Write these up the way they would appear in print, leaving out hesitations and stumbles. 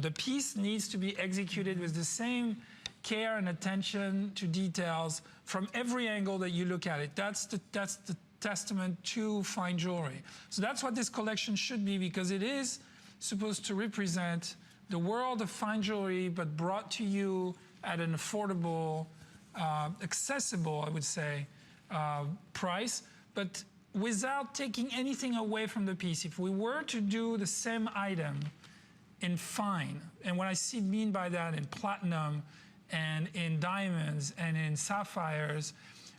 The piece needs to be executed with the same care and attention to details from every angle that you look at it. That's the testament to fine jewelry. So that's what this collection should be, because it is supposed to represent the world of fine jewelry, but brought to you at an affordable, accessible, I would say, price, but without taking anything away from the piece. If we were to do the same item in fine, and what I mean by that in platinum and in diamonds and in sapphires,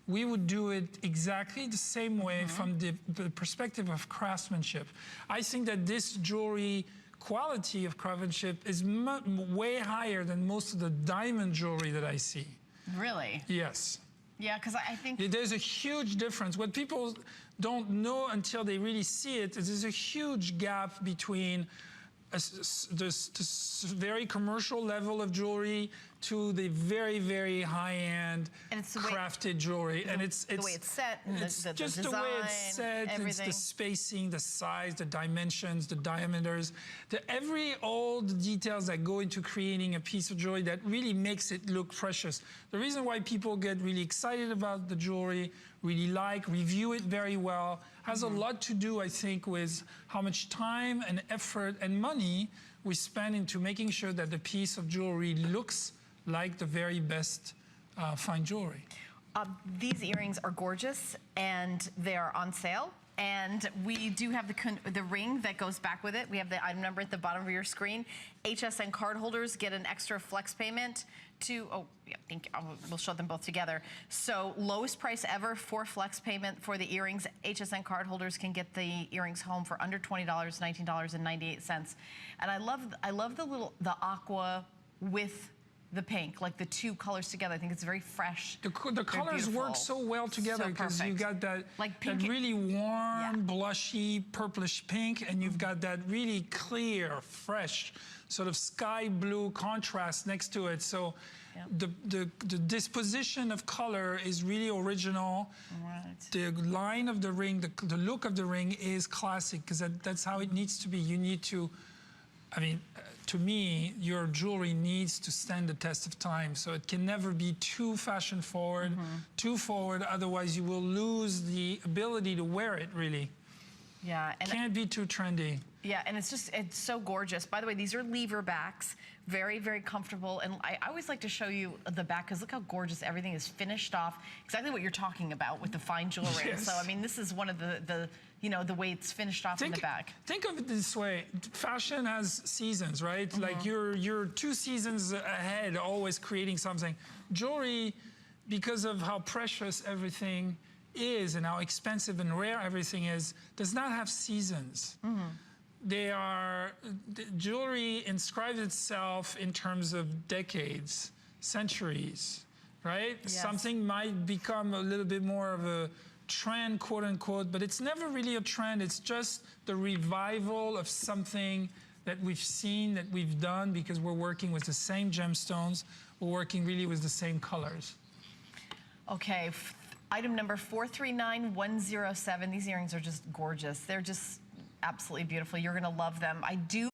we would do it exactly the same way from the perspective of craftsmanship. I think that this jewelry quality of craftsmanship is way higher than most of the diamond jewelry that I see. Really? Yes. Yeah, because I think there's a huge difference. What people don't know until they really see it is there's a huge gap between this very commercial level of jewelry to the very, very high-end crafted jewelry. And it's the way it's set, and it's the just design, the way it's set, everything. it's the spacing, the size, the dimensions, the diameters, every old details that go into creating a piece of jewelry that really makes it look precious. The reason why people get really excited about the jewelry, really review it very well, has a lot to do, I think, with how much time and effort and money we spend into making sure that the piece of jewelry looks like the very best fine jewelry. These earrings are gorgeous, and they are on sale. And we do have the ring that goes back with it. We have the item number at the bottom of your screen. HSN card holders get an extra flex payment to, we'll show them both together. So lowest price ever for flex payment for the earrings. HSN card holders can get the earrings home for under $20, $19.98. And I love the aqua with the pink, like the two colors together. I think it's very fresh. The colors work so well together because you got that, that really warm, blushy, purplish pink, and you've got that really clear, fresh, sort of sky blue contrast next to it. So the disposition of color is really original. Right. The line of the ring, the look of the ring is classic, because that's how it needs to be. You need to, I mean, to me, your jewelry needs to stand the test of time. So it can never be too fashion forward, too forward. Otherwise, you will lose the ability to wear it, really. Yeah. And can't be too trendy. Yeah, and it's so gorgeous. By the way, these are lever backs. Very, very comfortable. And I always like to show you the back, because look how gorgeous everything is finished off. Exactly what you're talking about with the fine jewelry. Yes. So, I mean, this is one of the way it's finished off in the back. Think of it this way. Fashion has seasons, right? Like you're 2 seasons ahead, always creating something. Jewelry, because of how precious everything is and how expensive and rare everything is, does not have seasons. Jewelry inscribes itself in terms of decades, centuries, right? Yes. Something might become a little bit more of a trend, quote unquote, but it's never really a trend. It's just the revival of something that we've seen, that we've done, because we're working with the same gemstones. We're working really with the same colors. Okay, item number 439107. These earrings are just gorgeous. They're just absolutely beautiful. You're gonna love them. I do